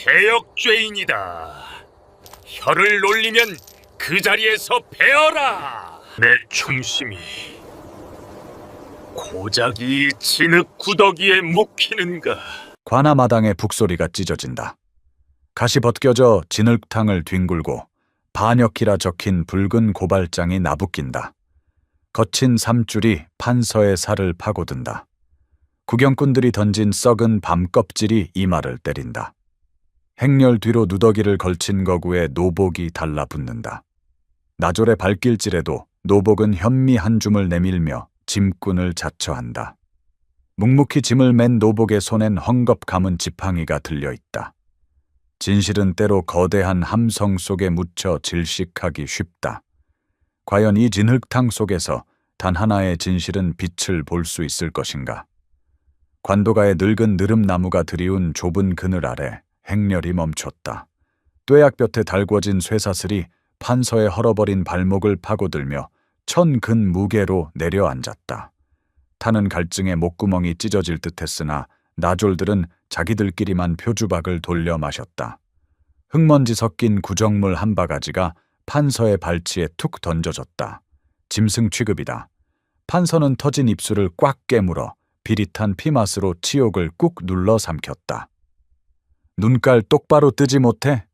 개역죄인이다. 혀를 놀리면 그 자리에서 베어라. 내 충심이 고작 이 진흙 구더기에 묵히는가. 관아마당의 북소리가 찢어진다. 가시 벗겨져 진흙탕을 뒹굴고 반역기라 적힌 붉은 고발장이 나부낀다. 거친 삼줄이 판서의 살을 파고든다. 구경꾼들이 던진 썩은 밤껍질이 이마를 때린다. 행렬 뒤로 누더기를 걸친 거구에 노복이 달라붙는다. 나졸의 발길질에도 노복은 현미 한 줌을 내밀며 짐꾼을 자처한다. 묵묵히 짐을 맨 노복의 손엔 헝겊 감은 지팡이가 들려있다. 진실은 때로 거대한 함성 속에 묻혀 질식하기 쉽다. 과연 이 진흙탕 속에서 단 하나의 진실은 빛을 볼 수 있을 것인가? 관도가의 늙은 느릅나무가 들이운 좁은 그늘 아래 행렬이 멈췄다. 뙤약볕에 달궈진 쇠사슬이 판서의 헐어버린 발목을 파고들며 천근 무게로 내려앉았다. 타는 갈증에 목구멍이 찢어질 듯했으나 나졸들은 자기들끼리만 표주박을 돌려 마셨다. 흙먼지 섞인 구정물 한 바가지가 판서의 발치에 툭 던져졌다. 짐승 취급이다. 판서는 터진 입술을 꽉 깨물어 비릿한 피맛으로 치욕을 꾹 눌러 삼켰다. 눈깔 똑바로 뜨지 못해?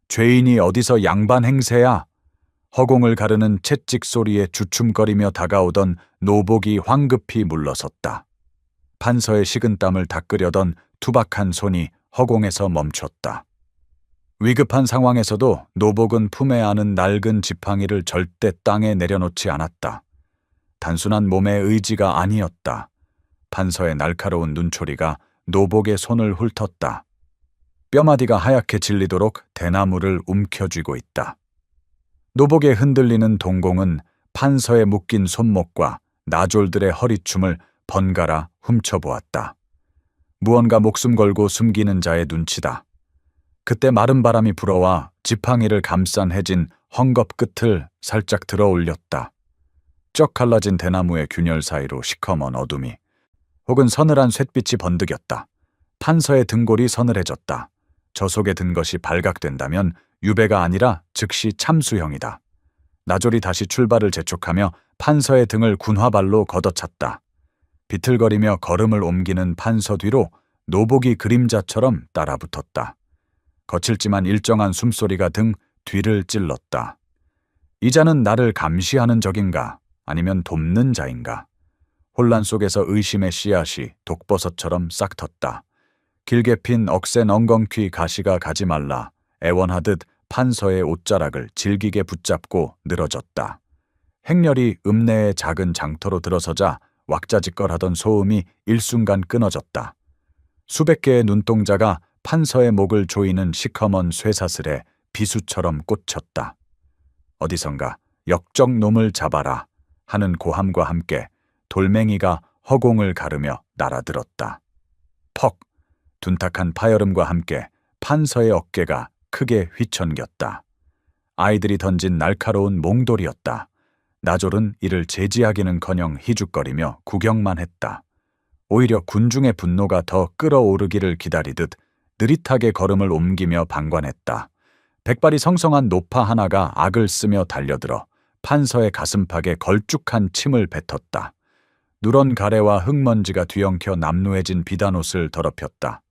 죄인이 어디서 양반 행세야? 허공을 가르는 채찍 소리에 주춤거리며 다가오던 노복이 황급히 물러섰다. 판서의 식은땀을 닦으려던 투박한 손이 허공에서 멈췄다. 위급한 상황에서도 노복은 품에 안은 낡은 지팡이를 절대 땅에 내려놓지 않았다. 단순한 몸의 의지가 아니었다. 판서의 날카로운 눈초리가 노복의 손을 훑었다. 뼈마디가 하얗게 질리도록 대나무를 움켜쥐고 있다. 노복의 흔들리는 동공은 판서의 묶인 손목과 나졸들의 허리춤을 번갈아 훔쳐보았다. 무언가 목숨 걸고 숨기는 자의 눈치다. 그때 마른 바람이 불어와 지팡이를 감싼 해진 헝겊 끝을 살짝 들어 올렸다. 쩍 갈라진 대나무의 균열 사이로 시커먼 어둠이, 혹은 서늘한 쇳빛이 번득였다. 판서의 등골이 서늘해졌다. 저 속에 든 것이 발각된다면 유배가 아니라 즉시 참수형이다. 나졸이 다시 출발을 재촉하며 판서의 등을 군화발로 걷어찼다. 비틀거리며 걸음을 옮기는 판서 뒤로 노복이 그림자처럼 따라붙었다. 거칠지만 일정한 숨소리가 등 뒤를 찔렀다. 이 자는 나를 감시하는 적인가? 아니면 돕는 자인가? 혼란 속에서 의심의 씨앗이 독버섯처럼 싹 텄다. 길게 핀 억센 엉겅퀴 가시가 가지 말라 애원하듯 판서의 옷자락을 질기게 붙잡고 늘어졌다. 행렬이 읍내의 작은 장터로 들어서자 왁자지껄하던 소음이 일순간 끊어졌다. 수백 개의 눈동자가 판서의 목을 조이는 시커먼 쇠사슬에 비수처럼 꽂혔다. 어디선가 역적 놈을 잡아라 하는 고함과 함께 돌멩이가 허공을 가르며 날아들었다. 퍽! 둔탁한 파열음과 함께 판서의 어깨가 크게 휘청겼다. 아이들이 던진 날카로운 몽돌이었다. 나졸은 이를 제지하기는커녕 희죽거리며 구경만 했다. 오히려 군중의 분노가 더 끓어오르기를 기다리듯 느릿하게 걸음을 옮기며 방관했다. 백발이 성성한 노파 하나가 악을 쓰며 달려들어 판서의 가슴팍에 걸쭉한 침을 뱉었다. 누런 가래와 흙먼지가 뒤엉켜 남루해진 비단옷을 더럽혔다.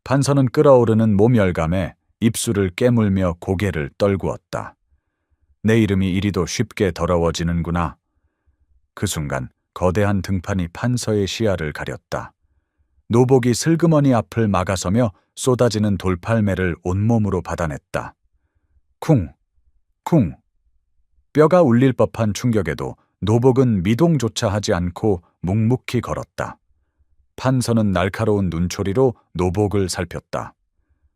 판서는 끓어오르는 모멸감에 입술을 깨물며 고개를 떨구었다. 내 이름이 이리도 쉽게 더러워지는구나. 그 순간 거대한 등판이 판서의 시야를 가렸다. 노복이 슬그머니 앞을 막아서며 쏟아지는 돌팔매를 온몸으로 받아냈다. 쿵! 쿵! 뼈가 울릴 법한 충격에도 노복은 미동조차 하지 않고 묵묵히 걸었다. 판서는 날카로운 눈초리로 노복을 살폈다.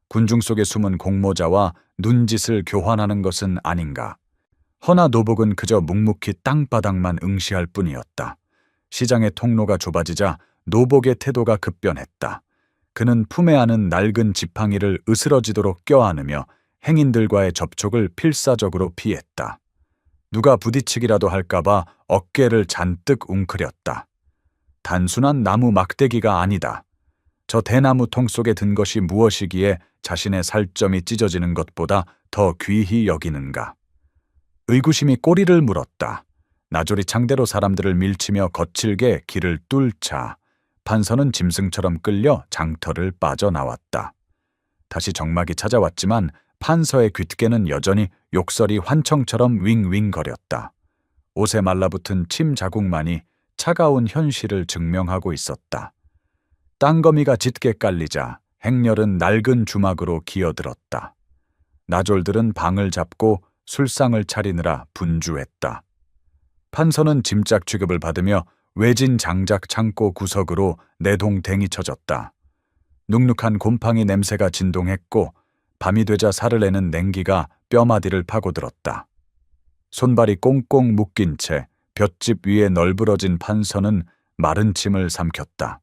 군중 속에 숨은 공모자와 눈짓을 교환하는 것은 아닌가. 허나 노복은 그저 묵묵히 땅바닥만 응시할 뿐이었다. 시장의 통로가 좁아지자 노복의 태도가 급변했다. 그는 품에 안은 낡은 지팡이를 으스러지도록 껴안으며 행인들과의 접촉을 필사적으로 피했다. 누가 부딪히기라도 할까봐 어깨를 잔뜩 웅크렸다. 단순한 나무 막대기가 아니다. 저 대나무 통 속에 든 것이 무엇이기에 자신의 살점이 찢어지는 것보다 더 귀히 여기는가. 의구심이 꼬리를 물었다. 나졸이 창대로 사람들을 밀치며 거칠게 길을 뚫자 판서는 짐승처럼 끌려 장터를 빠져나왔다. 다시 정막이 찾아왔지만 판서의 귓게는 여전히 욕설이 환청처럼 윙윙거렸다. 옷에 말라붙은 침 자국만이 차가운 현실을 증명하고 있었다. 땅거미가 짙게 깔리자 행렬은 낡은 주막으로 기어들었다. 나졸들은 방을 잡고 술상을 차리느라 분주했다. 판서는 짐짝 취급을 받으며 외진 장작 창고 구석으로 내동댕이 쳐졌다. 눅눅한 곰팡이 냄새가 진동했고 밤이 되자 살을 내는 냉기가 뼈마디를 파고들었다. 손발이 꽁꽁 묶인 채 볏짚 위에 널브러진 판서는 마른 침을 삼켰다.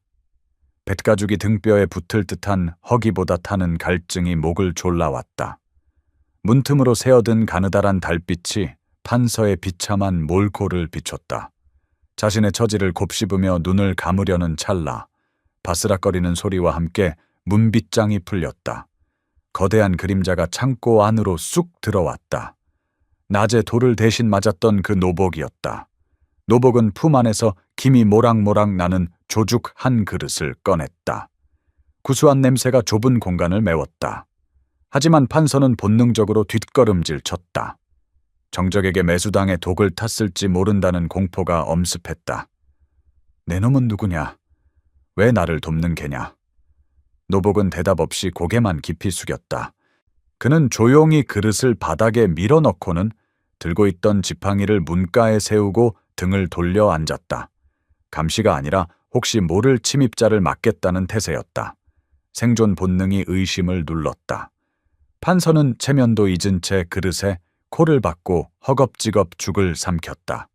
뱃가죽이 등뼈에 붙을 듯한 허기보다 타는 갈증이 목을 졸라왔다. 문틈으로 새어든 가느다란 달빛이 판서의 비참한 몰골을 비췄다. 자신의 처지를 곱씹으며 눈을 감으려는 찰나 바스락거리는 소리와 함께 문빗장이 풀렸다. 거대한 그림자가 창고 안으로 쑥 들어왔다. 낮에 돌을 대신 맞았던 그 노복이었다. 노복은 품 안에서 김이 모락모락 나는 조죽 한 그릇을 꺼냈다. 구수한 냄새가 좁은 공간을 메웠다. 하지만 판서는 본능적으로 뒷걸음질 쳤다. 정적에게 매수당해 독을 탔을지 모른다는 공포가 엄습했다. 내 놈은 누구냐? 왜 나를 돕는 개냐? 노복은 대답 없이 고개만 깊이 숙였다. 그는 조용히 그릇을 바닥에 밀어넣고는 들고 있던 지팡이를 문가에 세우고 등을 돌려 앉았다. 감시가 아니라 혹시 모를 침입자를 막겠다는 태세였다. 생존 본능이 의심을 눌렀다. 판서는 체면도 잊은 채 그릇에 코를 박고 허겁지겁 죽을 삼켰다.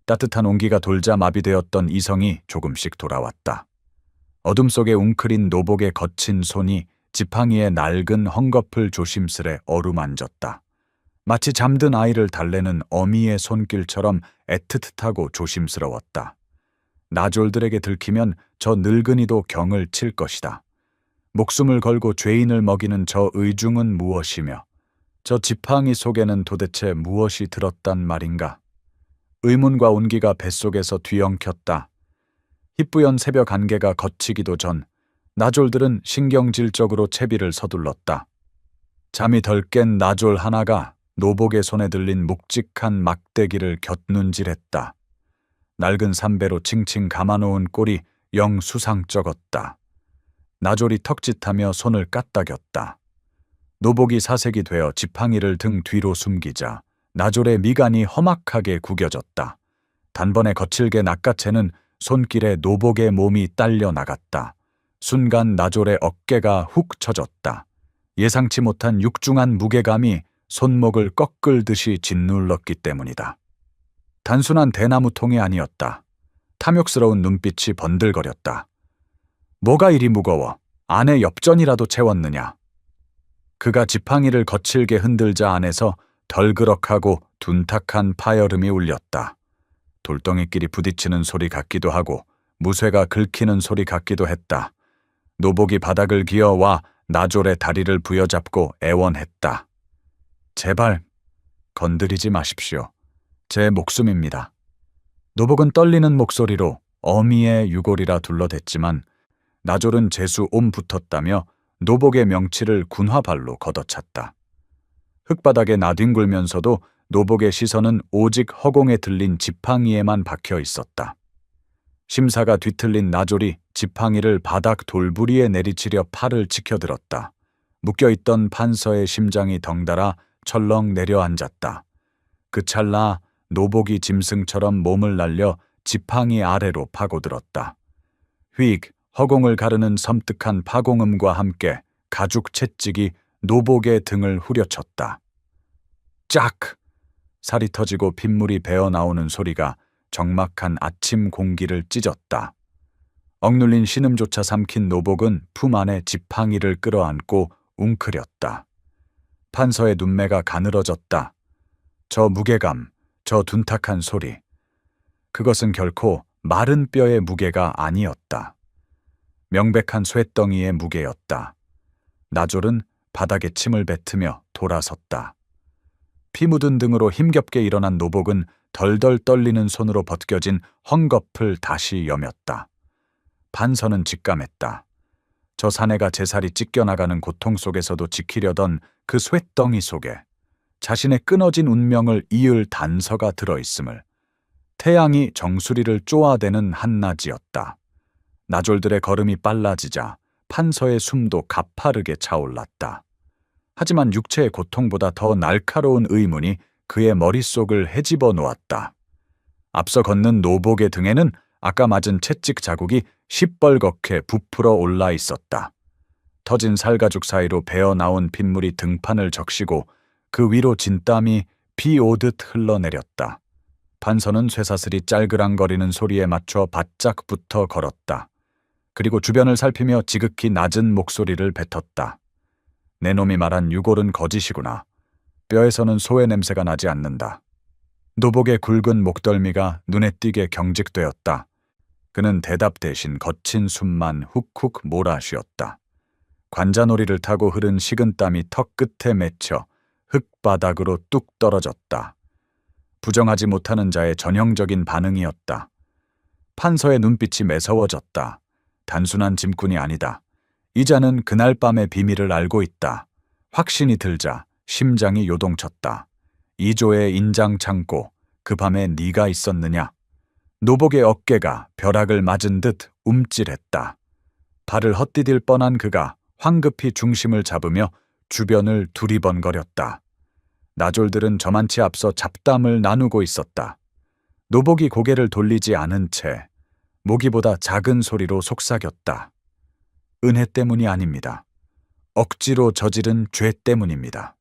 따뜻한 온기가 돌자 마비되었던 이성이 조금씩 돌아왔다. 어둠 속에 웅크린 노복의 거친 손이 지팡이의 낡은 헝겊을 조심스레 어루만졌다. 마치 잠든 아이를 달래는 어미의 손길처럼 애틋하고 조심스러웠다. 나졸들에게 들키면 저 늙은이도 경을 칠 것이다. 목숨을 걸고 죄인을 먹이는 저 의중은 무엇이며 저 지팡이 속에는 도대체 무엇이 들었단 말인가. 의문과 온기가 뱃속에서 뒤엉켰다. 희뿌연 새벽 안개가 걷히기도 전 나졸들은 신경질적으로 채비를 서둘렀다. 잠이 덜 깬 나졸 하나가 노복의 손에 들린 묵직한 막대기를 곁눈질했다. 낡은 삼배로 칭칭 감아놓은 꼴이 영 수상쩍었다. 나졸이 턱짓하며 손을 까딱였다. 노복이 사색이 되어 지팡이를 등 뒤로 숨기자 나졸의 미간이 험악하게 구겨졌다. 단번에 거칠게 낚아채는 손길에 노복의 몸이 딸려 나갔다. 순간 나졸의 어깨가 훅 처졌다. 예상치 못한 육중한 무게감이 손목을 꺾을듯이 짓눌렀기 때문이다. 단순한 대나무통이 아니었다. 탐욕스러운 눈빛이 번들거렸다. 뭐가 이리 무거워? 안에 엽전이라도 채웠느냐? 그가 지팡이를 거칠게 흔들자 안에서 덜그럭하고 둔탁한 파열음이 울렸다. 돌덩이끼리 부딪히는 소리 같기도 하고 무쇠가 긁히는 소리 같기도 했다. 노복이 바닥을 기어와 나졸의 다리를 부여잡고 애원했다. 제발 건드리지 마십시오. 제 목숨입니다. 노복은 떨리는 목소리로 어미의 유골이라 둘러댔지만 나졸은 재수 옴 붙었다며 노복의 명치를 군화발로 걷어찼다. 흙바닥에 나뒹굴면서도 노복의 시선은 오직 허공에 들린 지팡이에만 박혀 있었다. 심사가 뒤틀린 나졸이 지팡이를 바닥 돌부리에 내리치려 팔을 치켜들었다. 묶여있던 판서의 심장이 덩달아 철렁 내려앉았다. 그 찰나 노복이 짐승처럼 몸을 날려 지팡이 아래로 파고들었다. 휙 허공을 가르는 섬뜩한 파공음과 함께 가죽 채찍이 노복의 등을 후려쳤다. 짝! 살이 터지고 핏물이 배어나오는 소리가 적막한 아침 공기를 찢었다. 억눌린 신음조차 삼킨 노복은 품 안에 지팡이를 끌어안고 웅크렸다. 판서의 눈매가 가늘어졌다. 저 무게감, 저 둔탁한 소리. 그것은 결코 마른 뼈의 무게가 아니었다. 명백한 쇠덩이의 무게였다. 나졸은 바닥에 침을 뱉으며 돌아섰다. 피 묻은 등으로 힘겹게 일어난 노복은 덜덜 떨리는 손으로 벗겨진 헝겊을 다시 여몄다. 판서는 직감했다. 저 사내가 제 살이 찢겨나가는 고통 속에서도 지키려던 그 쇳덩이 속에 자신의 끊어진 운명을 이을 단서가 들어있음을. 태양이 정수리를 쪼아대는 한낮이었다. 나졸들의 걸음이 빨라지자 판서의 숨도 가파르게 차올랐다. 하지만 육체의 고통보다 더 날카로운 의문이 그의 머릿속을 헤집어 놓았다. 앞서 걷는 노복의 등에는 아까 맞은 채찍 자국이 시뻘겋게 부풀어 올라 있었다. 터진 살가죽 사이로 배어 나온 핏물이 등판을 적시고 그 위로 진땀이 비 오듯 흘러내렸다. 판서는 쇠사슬이 짤그랑거리는 소리에 맞춰 바짝 붙어 걸었다. 그리고 주변을 살피며 지극히 낮은 목소리를 뱉었다. 내 놈이 말한 유골은 거짓이구나. 뼈에서는 소의 냄새가 나지 않는다. 노복의 굵은 목덜미가 눈에 띄게 경직되었다. 그는 대답 대신 거친 숨만 훅훅 몰아쉬었다. 관자놀이를 타고 흐른 식은땀이 턱 끝에 맺혀 흙바닥으로 뚝 떨어졌다. 부정하지 못하는 자의 전형적인 반응이었다. 판서의 눈빛이 매서워졌다. 단순한 짐꾼이 아니다. 이 자는 그날 밤의 비밀을 알고 있다. 확신이 들자 심장이 요동쳤다. 이조의 인장 창고, 그 밤에 네가 있었느냐? 노복의 어깨가 벼락을 맞은 듯 움찔했다. 발을 헛디딜 뻔한 그가 황급히 중심을 잡으며 주변을 두리번거렸다. 나졸들은 저만치 앞서 잡담을 나누고 있었다. 노복이 고개를 돌리지 않은 채 모기보다 작은 소리로 속삭였다. 은혜 때문이 아닙니다. 억지로 저지른 죄 때문입니다.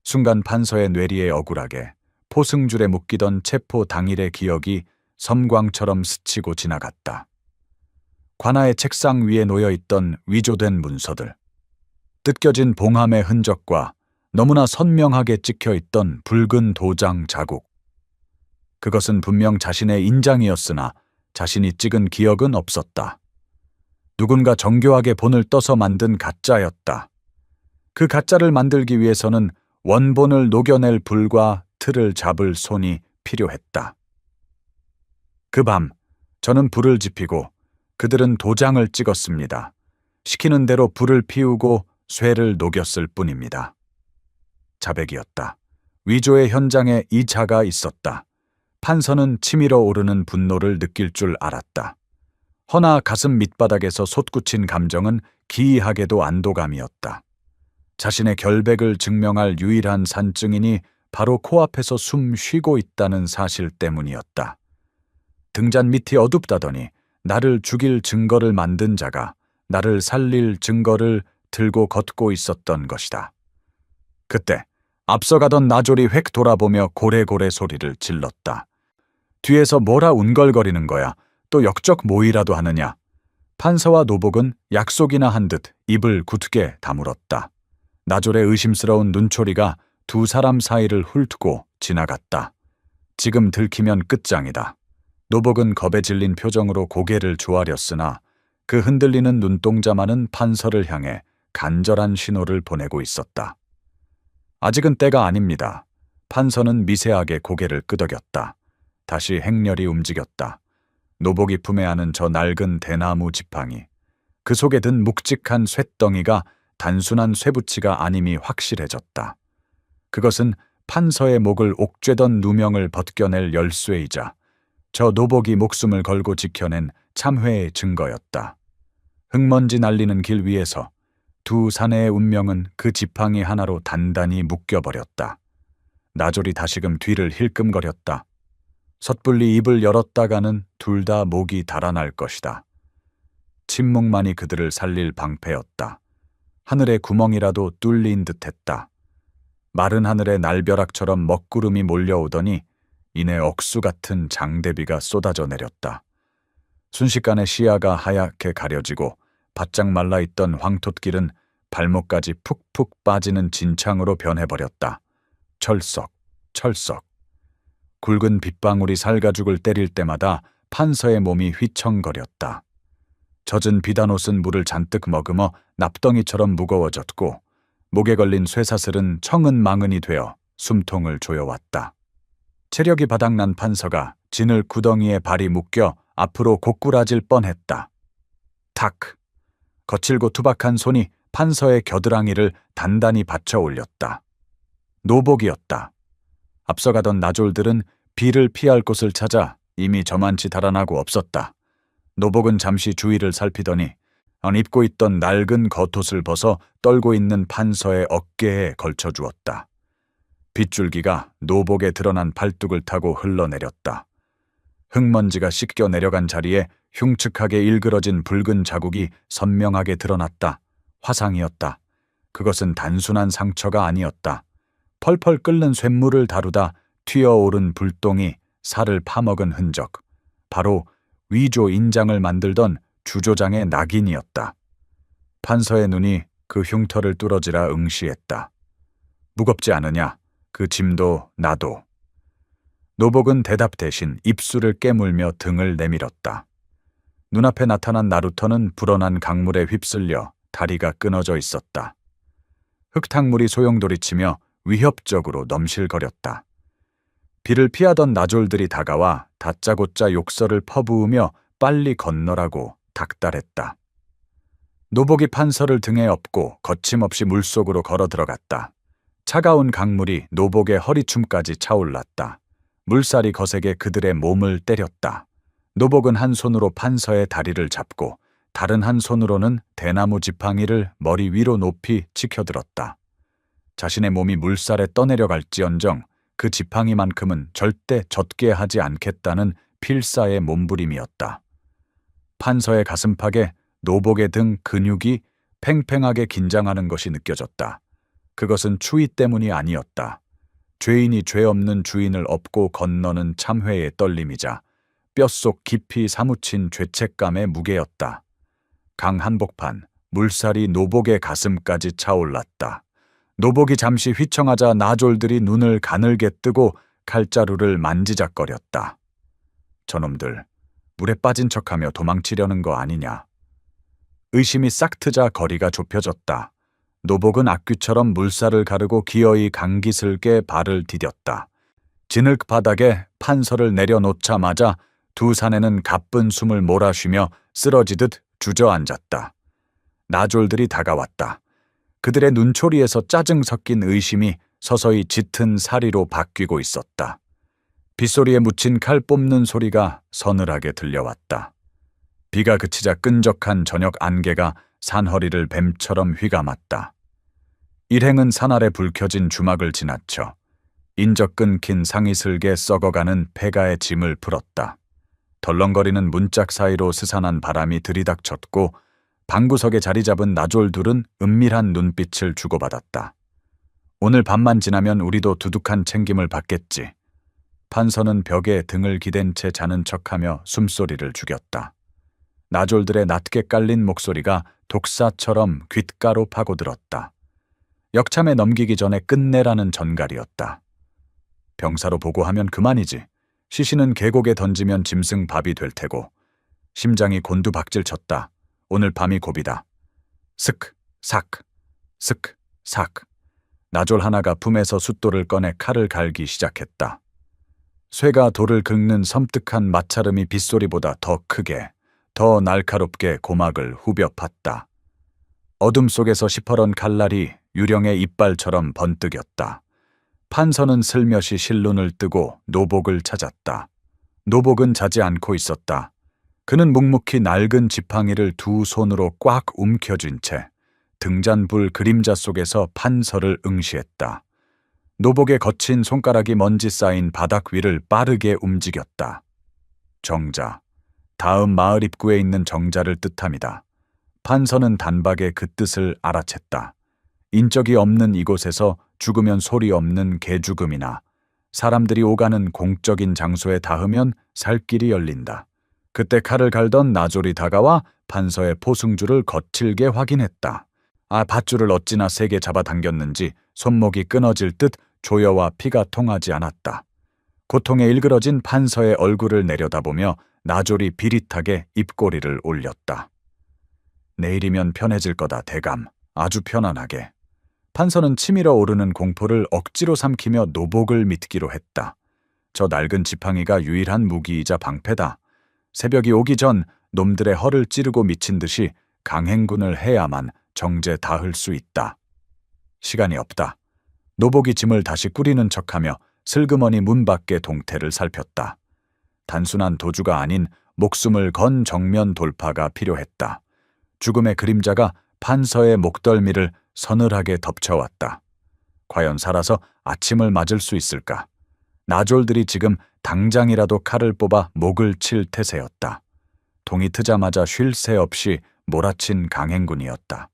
순간 판서의 뇌리에 억울하게 포승줄에 묶이던 체포 당일의 기억이 섬광처럼 스치고 지나갔다. 관아의 책상 위에 놓여있던 위조된 문서들, 뜯겨진 봉함의 흔적과 너무나 선명하게 찍혀있던 붉은 도장 자국. 그것은 분명 자신의 인장이었으나 자신이 찍은 기억은 없었다. 누군가 정교하게 본을 떠서 만든 가짜였다. 그 가짜를 만들기 위해서는 원본을 녹여낼 불과 틀을 잡을 손이 필요했다. 그 밤 저는 불을 지피고 그들은 도장을 찍었습니다. 시키는 대로 불을 피우고 쇠를 녹였을 뿐입니다. 자백이었다. 위조의 현장에 이 자가 있었다. 판서는 치밀어 오르는 분노를 느낄 줄 알았다. 허나 가슴 밑바닥에서 솟구친 감정은 기이하게도 안도감이었다. 자신의 결백을 증명할 유일한 산증인이 바로 코앞에서 숨 쉬고 있다는 사실 때문이었다. 등잔 밑이 어둡다더니 나를 죽일 증거를 만든 자가 나를 살릴 증거를 들고 걷고 있었던 것이다. 그때 앞서가던 나졸이 획 돌아보며 고래고래 소리를 질렀다. 뒤에서 뭐라 운걸거리는 거야? 또 역적 모의라도 하느냐? 판서와 노복은 약속이나 한 듯 입을 굳게 다물었다. 나졸의 의심스러운 눈초리가 두 사람 사이를 훑고 지나갔다. 지금 들키면 끝장이다. 노복은 겁에 질린 표정으로 고개를 조아렸으나 그 흔들리는 눈동자만은 판서를 향해 간절한 신호를 보내고 있었다. 아직은 때가 아닙니다. 판서는 미세하게 고개를 끄덕였다. 다시 행렬이 움직였다. 노복이 품에 안은 저 낡은 대나무 지팡이. 그 속에 든 묵직한 쇳덩이가 단순한 쇠붙이가 아님이 확실해졌다. 그것은 판서의 목을 옥죄던 누명을 벗겨낼 열쇠이자 저 노복이 목숨을 걸고 지켜낸 참회의 증거였다. 흙먼지 날리는 길 위에서 두 사내의 운명은 그 지팡이 하나로 단단히 묶여버렸다. 나졸이 다시금 뒤를 힐끔거렸다. 섣불리 입을 열었다가는 둘 다 목이 달아날 것이다. 침묵만이 그들을 살릴 방패였다. 하늘의 구멍이라도 뚫린 듯했다. 마른 하늘에 날벼락처럼 먹구름이 몰려오더니 이내 억수 같은 장대비가 쏟아져 내렸다. 순식간에 시야가 하얗게 가려지고 바짝 말라있던 황톳길은 발목까지 푹푹 빠지는 진창으로 변해버렸다. 철썩, 철썩. 굵은 빗방울이 살가죽을 때릴 때마다 판서의 몸이 휘청거렸다. 젖은 비단옷은 물을 잔뜩 머금어 납덩이처럼 무거워졌고 목에 걸린 쇠사슬은 청은망은이 되어 숨통을 조여왔다. 체력이 바닥난 판서가 진을 구덩이에 발이 묶여 앞으로 고꾸라질 뻔했다. 탁! 거칠고 투박한 손이 판서의 겨드랑이를 단단히 받쳐 올렸다. 노복이었다. 앞서가던 나졸들은 비를 피할 곳을 찾아 이미 저만치 달아나고 없었다. 노복은 잠시 주위를 살피더니 입고 있던 낡은 겉옷을 벗어 떨고 있는 판서의 어깨에 걸쳐주었다. 빗줄기가 노복에 드러난 팔뚝을 타고 흘러내렸다. 흙먼지가 씻겨 내려간 자리에 흉측하게 일그러진 붉은 자국이 선명하게 드러났다. 화상이었다. 그것은 단순한 상처가 아니었다. 펄펄 끓는 쇳물을 다루다 튀어오른 불똥이 살을 파먹은 흔적. 바로 위조 인장을 만들던 주조장의 낙인이었다. 판서의 눈이 그 흉터를 뚫어지라 응시했다. 무겁지 않으냐? 그 짐도 나도. 노복은 대답 대신 입술을 깨물며 등을 내밀었다. 눈앞에 나타난 나루터는 불어난 강물에 휩쓸려 다리가 끊어져 있었다. 흙탕물이 소용돌이치며 위협적으로 넘실거렸다. 비를 피하던 나졸들이 다가와 다짜고짜 욕설을 퍼부으며 빨리 건너라고 닥달했다. 노복이 판서를 등에 업고 거침없이 물속으로 걸어 들어갔다. 차가운 강물이 노복의 허리춤까지 차올랐다. 물살이 거세게 그들의 몸을 때렸다. 노복은 한 손으로 판서의 다리를 잡고 다른 한 손으로는 대나무 지팡이를 머리 위로 높이 치켜들었다. 자신의 몸이 물살에 떠내려갈지언정 그 지팡이만큼은 절대 젖게 하지 않겠다는 필사의 몸부림이었다. 판서의 가슴팍에 노복의 등 근육이 팽팽하게 긴장하는 것이 느껴졌다. 그것은 추위 때문이 아니었다. 죄인이 죄 없는 주인을 업고 건너는 참회의 떨림이자 뼛속 깊이 사무친 죄책감의 무게였다. 강 한복판, 물살이 노복의 가슴까지 차올랐다. 노복이 잠시 휘청하자 나졸들이 눈을 가늘게 뜨고 칼자루를 만지작거렸다. 저놈들, 물에 빠진 척하며 도망치려는 거 아니냐. 의심이 싹 트자 거리가 좁혀졌다. 노복은 악귀처럼 물살을 가르고 기어이 강기슬게 발을 디뎠다. 진흙 바닥에 판서를 내려놓자마자 두 사내는 가쁜 숨을 몰아쉬며 쓰러지듯 주저앉았다. 나졸들이 다가왔다. 그들의 눈초리에서 짜증 섞인 의심이 서서히 짙은 사리로 바뀌고 있었다. 빗소리에 묻힌 칼 뽑는 소리가 서늘하게 들려왔다. 비가 그치자 끈적한 저녁 안개가 산허리를 뱀처럼 휘감았다. 일행은 산 아래 불 켜진 주막을 지나쳐 인적 끊긴 상이슬게 썩어가는 폐가의 짐을 풀었다. 덜렁거리는 문짝 사이로 스산한 바람이 들이닥쳤고 방구석에 자리 잡은 나졸들은 은밀한 눈빛을 주고받았다. 오늘 밤만 지나면 우리도 두둑한 챙김을 받겠지. 판서는 벽에 등을 기댄 채 자는 척하며 숨소리를 죽였다. 나졸들의 낮게 깔린 목소리가 독사처럼 귓가로 파고들었다. 역참에 넘기기 전에 끝내라는 전갈이었다. 병사로 보고하면 그만이지. 시신은 계곡에 던지면 짐승 밥이 될 테고. 심장이 곤두박질 쳤다. 오늘 밤이 고비다. 슥, 삭, 슥, 삭. 나졸 하나가 품에서 숫돌을 꺼내 칼을 갈기 시작했다. 쇠가 돌을 긁는 섬뜩한 마찰음이 빗소리보다 더 크게, 더 날카롭게 고막을 후벼 팠다. 어둠 속에서 시퍼런 칼날이 유령의 이빨처럼 번뜩였다. 판서는 슬며시 실눈을 뜨고 노복을 찾았다. 노복은 자지 않고 있었다. 그는 묵묵히 낡은 지팡이를 두 손으로 꽉 움켜쥔 채 등잔불 그림자 속에서 판서를 응시했다. 노복의 거친 손가락이 먼지 쌓인 바닥 위를 빠르게 움직였다. 정자, 다음 마을 입구에 있는 정자를 뜻합니다. 판서는 단박에 그 뜻을 알아챘다. 인적이 없는 이곳에서 죽으면 소리 없는 개죽음이나 사람들이 오가는 공적인 장소에 닿으면 살 길이 열린다. 그때 칼을 갈던 나졸이 다가와 판서의 포승줄을 거칠게 확인했다. 밧줄을 어찌나 세게 잡아당겼는지 손목이 끊어질 듯 조여와 피가 통하지 않았다. 고통에 일그러진 판서의 얼굴을 내려다보며 나졸이 비릿하게 입꼬리를 올렸다. 내일이면 편해질 거다 대감. 아주 편안하게. 판서는 치밀어 오르는 공포를 억지로 삼키며 노복을 믿기로 했다. 저 낡은 지팡이가 유일한 무기이자 방패다. 새벽이 오기 전 놈들의 허를 찌르고 미친 듯이 강행군을 해야만 정제 닿을 수 있다. 시간이 없다. 노복이 짐을 다시 꾸리는 척하며 슬그머니 문 밖의 동태를 살폈다. 단순한 도주가 아닌 목숨을 건 정면 돌파가 필요했다. 죽음의 그림자가 판서의 목덜미를 서늘하게 덮쳐왔다. 과연 살아서 아침을 맞을 수 있을까? 나졸들이 지금 당장이라도 칼을 뽑아 목을 칠 태세였다. 동이 트자마자 쉴 새 없이 몰아친 강행군이었다.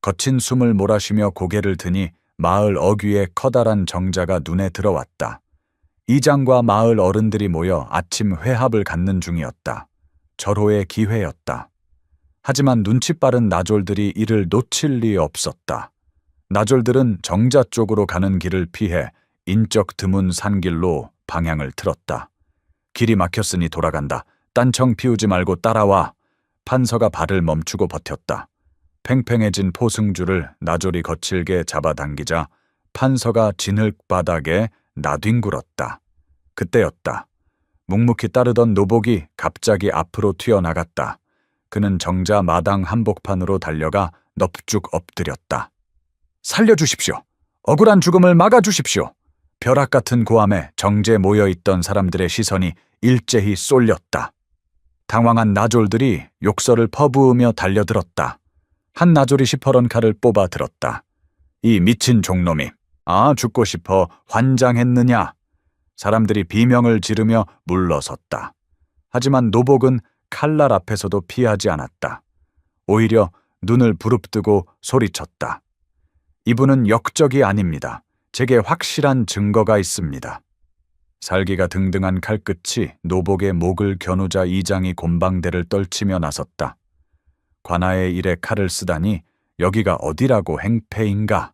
거친 숨을 몰아쉬며 고개를 드니 마을 어귀에 커다란 정자가 눈에 들어왔다. 이장과 마을 어른들이 모여 아침 회합을 갖는 중이었다. 절호의 기회였다. 하지만 눈치 빠른 나졸들이 이를 놓칠 리 없었다. 나졸들은 정자 쪽으로 가는 길을 피해 인적 드문 산길로 방향을 틀었다. 길이 막혔으니 돌아간다. 딴청 피우지 말고 따라와. 판서가 발을 멈추고 버텼다. 팽팽해진 포승줄을 나졸이 거칠게 잡아당기자 판서가 진흙 바닥에 나뒹굴었다. 그때였다. 묵묵히 따르던 노복이 갑자기 앞으로 튀어나갔다. 그는 정자 마당 한복판으로 달려가 넙죽 엎드렸다. 살려주십시오. 억울한 죽음을 막아주십시오. 벼락 같은 고함에 정제 모여있던 사람들의 시선이 일제히 쏠렸다. 당황한 나졸들이 욕설을 퍼부으며 달려들었다. 한 나졸이 시퍼런 칼을 뽑아 들었다. 이 미친 종놈이, 죽고 싶어 환장했느냐? 사람들이 비명을 지르며 물러섰다. 하지만 노복은 칼날 앞에서도 피하지 않았다. 오히려 눈을 부릅뜨고 소리쳤다. 이분은 역적이 아닙니다. 제게 확실한 증거가 있습니다. 살기가 등등한 칼끝이 노복의 목을 겨누자 이장이 곤방대를 떨치며 나섰다. 관아의 일에 칼을 쓰다니 여기가 어디라고 행패인가.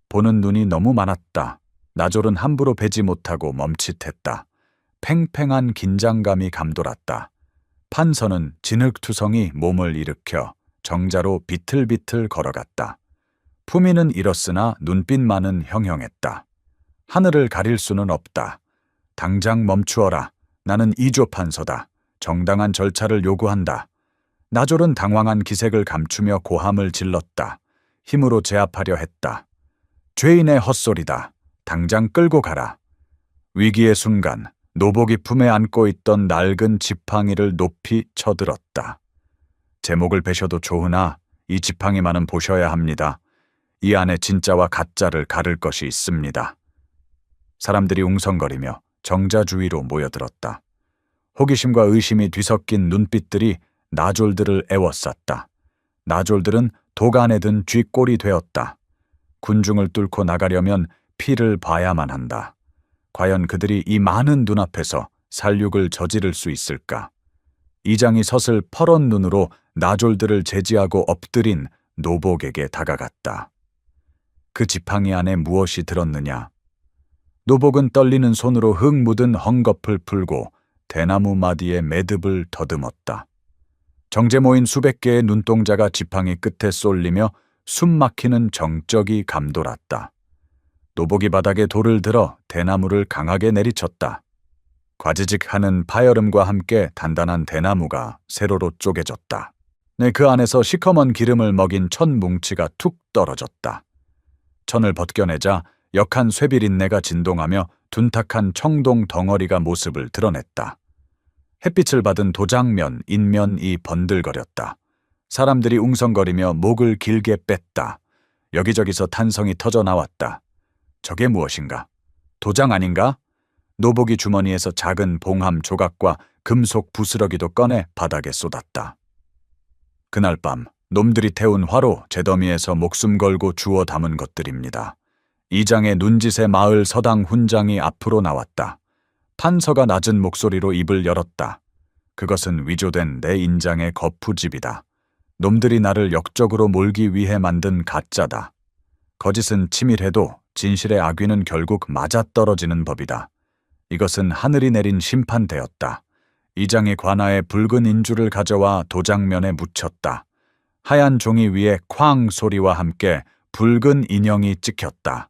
보는 눈이 너무 많았다. 나졸은 함부로 베지 못하고 멈칫했다. 팽팽한 긴장감이 감돌았다. 판서는 진흙투성이 몸을 일으켜 정자로 비틀비틀 걸어갔다. 품위는 잃었으나 눈빛만은 형형했다. 하늘을 가릴 수는 없다. 당장 멈추어라. 나는 이조 판서다. 정당한 절차를 요구한다. 나졸은 당황한 기색을 감추며 고함을 질렀다. 힘으로 제압하려 했다. 죄인의 헛소리다. 당장 끌고 가라. 위기의 순간 노복이 품에 안고 있던 낡은 지팡이를 높이 쳐들었다. 제목을 베셔도 좋으나 이 지팡이만은 보셔야 합니다. 이 안에 진짜와 가짜를 가를 것이 있습니다. 사람들이 웅성거리며 정자 주위로 모여들었다. 호기심과 의심이 뒤섞인 눈빛들이 나졸들을 애워쌌다. 나졸들은 도간에 든 쥐꼴이 되었다. 군중을 뚫고 나가려면 피를 봐야만 한다. 과연 그들이 이 많은 눈앞에서 살육을 저지를 수 있을까? 이장이 서슬 퍼런 눈으로 나졸들을 제지하고 엎드린 노복에게 다가갔다. 그 지팡이 안에 무엇이 들었느냐? 노복은 떨리는 손으로 흙 묻은 헝겊을 풀고 대나무 마디에 매듭을 더듬었다. 정제 모인 수백 개의 눈동자가 지팡이 끝에 쏠리며 숨 막히는 정적이 감돌았다. 노복이 바닥에 돌을 들어 대나무를 강하게 내리쳤다. 과지직하는 파열음과 함께 단단한 대나무가 세로로 쪼개졌다. 그 안에서 시커먼 기름을 먹인 천 뭉치가 툭 떨어졌다. 천을 벗겨내자 역한 쇠비린내가 진동하며 둔탁한 청동 덩어리가 모습을 드러냈다. 햇빛을 받은 도장면, 인면이 번들거렸다. 사람들이 웅성거리며 목을 길게 뺐다. 여기저기서 탄성이 터져 나왔다. 저게 무엇인가? 도장 아닌가? 노복이 주머니에서 작은 봉함 조각과 금속 부스러기도 꺼내 바닥에 쏟았다. 그날 밤 놈들이 태운 화로 제더미에서 목숨 걸고 주워 담은 것들입니다. 이장의 눈짓에 마을 서당 훈장이 앞으로 나왔다. 판서가 낮은 목소리로 입을 열었다. 그것은 위조된 내 인장의 거푸집이다. 놈들이 나를 역적으로 몰기 위해 만든 가짜다. 거짓은 치밀해도 진실의 악귀는 결국 맞아떨어지는 법이다. 이것은 하늘이 내린 심판대였다. 이장이 관아에 붉은 인주를 가져와 도장면에 묻혔다. 하얀 종이 위에 쾅 소리와 함께 붉은 인형이 찍혔다.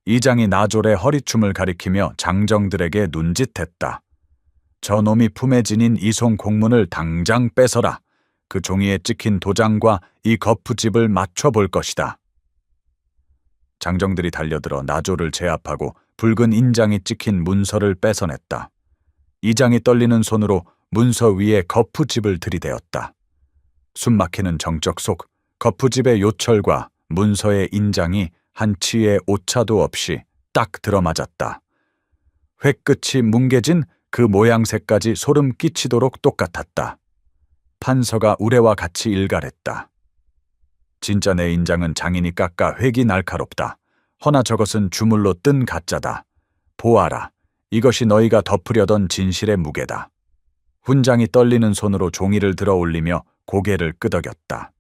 이장이 나졸의 허리춤을 가리키며 장정들에게 눈짓했다. 저놈이 품에 지닌 이송 공문을 당장 뺏어라. 그 종이에 찍힌 도장과 이 거푸집을 맞춰볼 것이다. 장정들이 달려들어 나졸을 제압하고 붉은 인장이 찍힌 문서를 뺏어냈다. 이장이 떨리는 손으로 문서 위에 거푸집을 들이대었다. 숨막히는 정적 속 거푸집의 요철과 문서의 인장이 한 치의 오차도 없이 딱 들어맞았다. 획끝이 뭉개진 그 모양새까지 소름 끼치도록 똑같았다. 판서가 우레와 같이 일갈했다. 진짜 내 인장은 장인이 깎아 획이 날카롭다. 허나 저것은 주물로 뜬 가짜다. 보아라. 이것이 너희가 덮으려던 진실의 무게다. 훈장이 떨리는 손으로 종이를 들어 올리며 고개를 끄덕였다.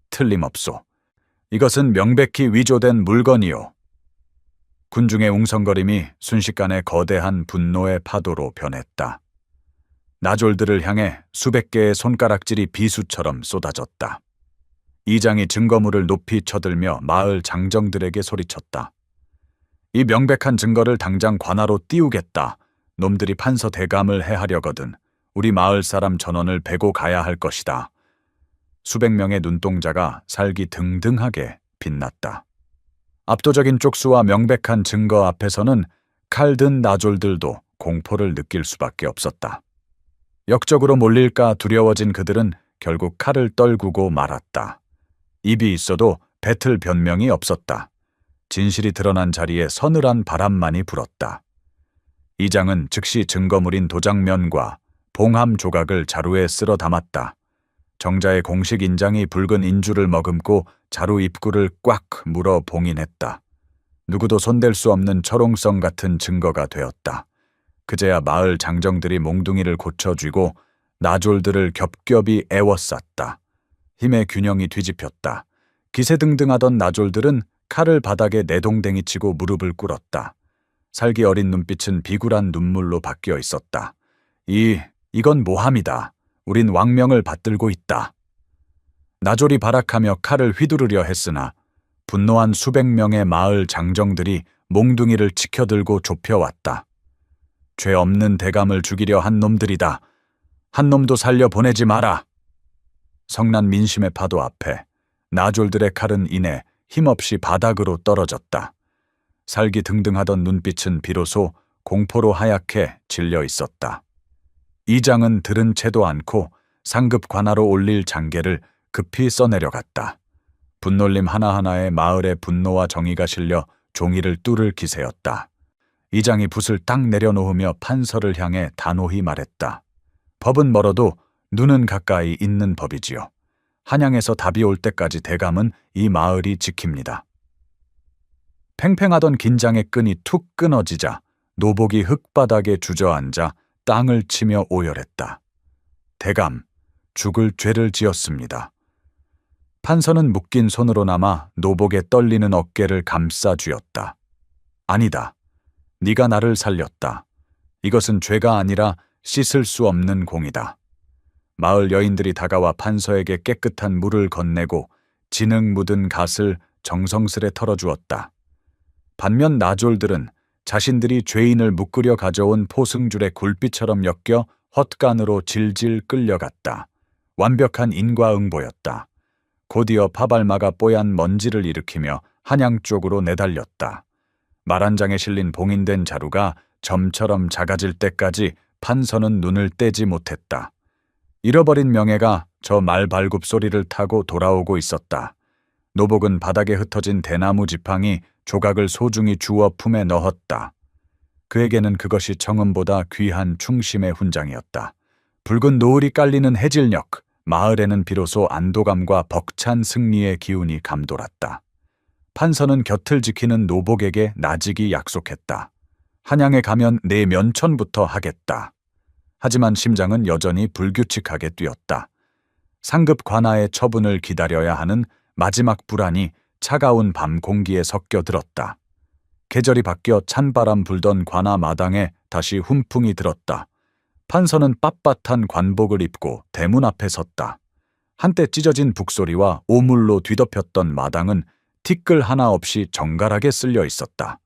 틀림없소. 이것은 명백히 위조된 물건이요. 군중의 웅성거림이 순식간에 거대한 분노의 파도로 변했다. 나졸들을 향해 수백 개의 손가락질이 비수처럼 쏟아졌다. 이장이 증거물을 높이 쳐들며 마을 장정들에게 소리쳤다. 이 명백한 증거를 당장 관하로 띄우겠다. 놈들이 판서 대감을 해하려거든 우리 마을 사람 전원을 베고 가야 할 것이다. 수백 명의 눈동자가 살기 등등하게 빛났다. 압도적인 쪽수와 명백한 증거 앞에서는 칼든 나졸들도 공포를 느낄 수밖에 없었다. 역적으로 몰릴까 두려워진 그들은 결국 칼을 떨구고 말았다. 입이 있어도 뱉을 변명이 없었다. 진실이 드러난 자리에 서늘한 바람만이 불었다. 이장은 즉시 증거물인 도장면과 봉함 조각을 자루에 쓸어 담았다. 정자의 공식 인장이 붉은 인주를 머금고 자루 입구를 꽉 물어 봉인했다. 누구도 손댈 수 없는 철옹성 같은 증거가 되었다. 그제야 마을 장정들이 몽둥이를 고쳐쥐고 나졸들을 겹겹이 애워쌌다. 힘의 균형이 뒤집혔다. 기세등등하던 나졸들은 칼을 바닥에 내동댕이 치고 무릎을 꿇었다. 살기 어린 눈빛은 비굴한 눈물로 바뀌어 있었다. 이건 모함이다. 우린 왕명을 받들고 있다. 나졸이 발악하며 칼을 휘두르려 했으나 분노한 수백 명의 마을 장정들이 몽둥이를 치켜들고 좁혀왔다. 죄 없는 대감을 죽이려 한 놈들이다. 한 놈도 살려 보내지 마라. 성난 민심의 파도 앞에 나졸들의 칼은 이내 힘없이 바닥으로 떨어졌다. 살기 등등하던 눈빛은 비로소 공포로 하얗게 질려 있었다. 이장은 들은 채도 않고 상급 관하로 올릴 장계를 급히 써내려갔다. 분놀림 하나하나에 마을의 분노와 정의가 실려 종이를 뚫을 기세였다. 이장이 붓을 딱 내려놓으며 판서를 향해 단호히 말했다. 법은 멀어도 눈은 가까이 있는 법이지요. 한양에서 답이 올 때까지 대감은 이 마을이 지킵니다. 팽팽하던 긴장의 끈이 툭 끊어지자 노복이 흙바닥에 주저앉아 땅을 치며 오열했다. 대감, 죽을 죄를 지었습니다. 판서는 묶인 손으로 남아 노복의 떨리는 어깨를 감싸 쥐었다. 아니다. 네가 나를 살렸다. 이것은 죄가 아니라 씻을 수 없는 공이다. 마을 여인들이 다가와 판서에게 깨끗한 물을 건네고 진흙 묻은 갓을 정성스레 털어주었다. 반면 나졸들은 자신들이 죄인을 묶으려 가져온 포승줄의 굴비처럼 엮여 헛간으로 질질 끌려갔다. 완벽한 인과응보였다. 곧이어 파발마가 뽀얀 먼지를 일으키며 한양 쪽으로 내달렸다. 말 한 장에 실린 봉인된 자루가 점처럼 작아질 때까지 판서는 눈을 떼지 못했다. 잃어버린 명예가 저 말발굽 소리를 타고 돌아오고 있었다. 노복은 바닥에 흩어진 대나무 지팡이 조각을 소중히 주워 품에 넣었다. 그에게는 그것이 청음보다 귀한 충심의 훈장이었다. 붉은 노을이 깔리는 해질녘, 마을에는 비로소 안도감과 벅찬 승리의 기운이 감돌았다. 판서는 곁을 지키는 노복에게 나직이 약속했다. 한양에 가면 내 면천부터 하겠다. 하지만 심장은 여전히 불규칙하게 뛰었다. 상급 관아의 처분을 기다려야 하는 마지막 불안이 차가운 밤 공기에 섞여 들었다. 계절이 바뀌어 찬바람 불던 관아 마당에 다시 훈풍이 들었다. 판서는 빳빳한 관복을 입고 대문 앞에 섰다. 한때 찢어진 북소리와 오물로 뒤덮였던 마당은 티끌 하나 없이 정갈하게 쓸려 있었다.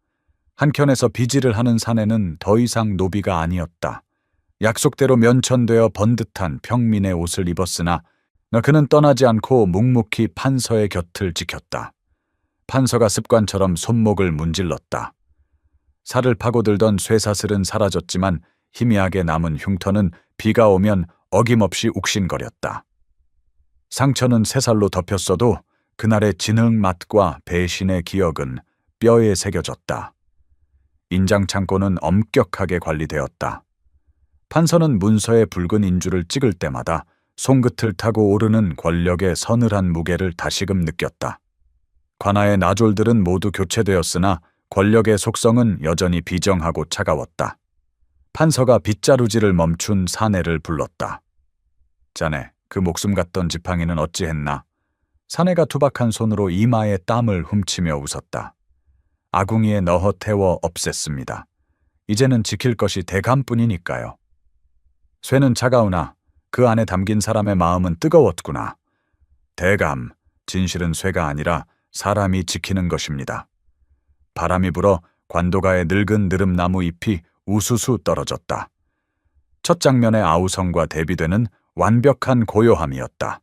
한켠에서 비지를 하는 사내는 더 이상 노비가 아니었다. 약속대로 면천되어 번듯한 평민의 옷을 입었으나 그는 떠나지 않고 묵묵히 판서의 곁을 지켰다. 판서가 습관처럼 손목을 문질렀다. 살을 파고들던 쇠사슬은 사라졌지만 희미하게 남은 흉터는 비가 오면 어김없이 욱신거렸다. 상처는 새살로 덮였어도 그날의 진흙 맛과 배신의 기억은 뼈에 새겨졌다. 인장창고는 엄격하게 관리되었다. 판서는 문서에 붉은 인주를 찍을 때마다 손끝을 타고 오르는 권력의 서늘한 무게를 다시금 느꼈다. 관아의 나졸들은 모두 교체되었으나 권력의 속성은 여전히 비정하고 차가웠다. 판서가 빗자루질을 멈춘 사내를 불렀다. 자네, 그 목숨 같던 지팡이는 어찌했나? 사내가 투박한 손으로 이마에 땀을 훔치며 웃었다. 아궁이에 넣어 태워 없앴습니다. 이제는 지킬 것이 대감뿐이니까요. 쇠는 차가우나 그 안에 담긴 사람의 마음은 뜨거웠구나. 대감, 진실은 쇠가 아니라 사람이 지키는 것입니다. 바람이 불어 관도가의 늙은 느릅나무 잎이 우수수 떨어졌다. 첫 장면의 아우성과 대비되는 완벽한 고요함이었다.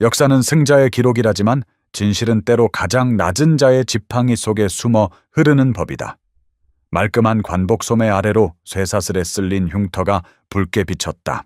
역사는 승자의 기록이라지만 진실은 때로 가장 낮은 자의 지팡이 속에 숨어 흐르는 법이다. 말끔한 관복 소매 아래로 쇠사슬에 쓸린 흉터가 붉게 비쳤다.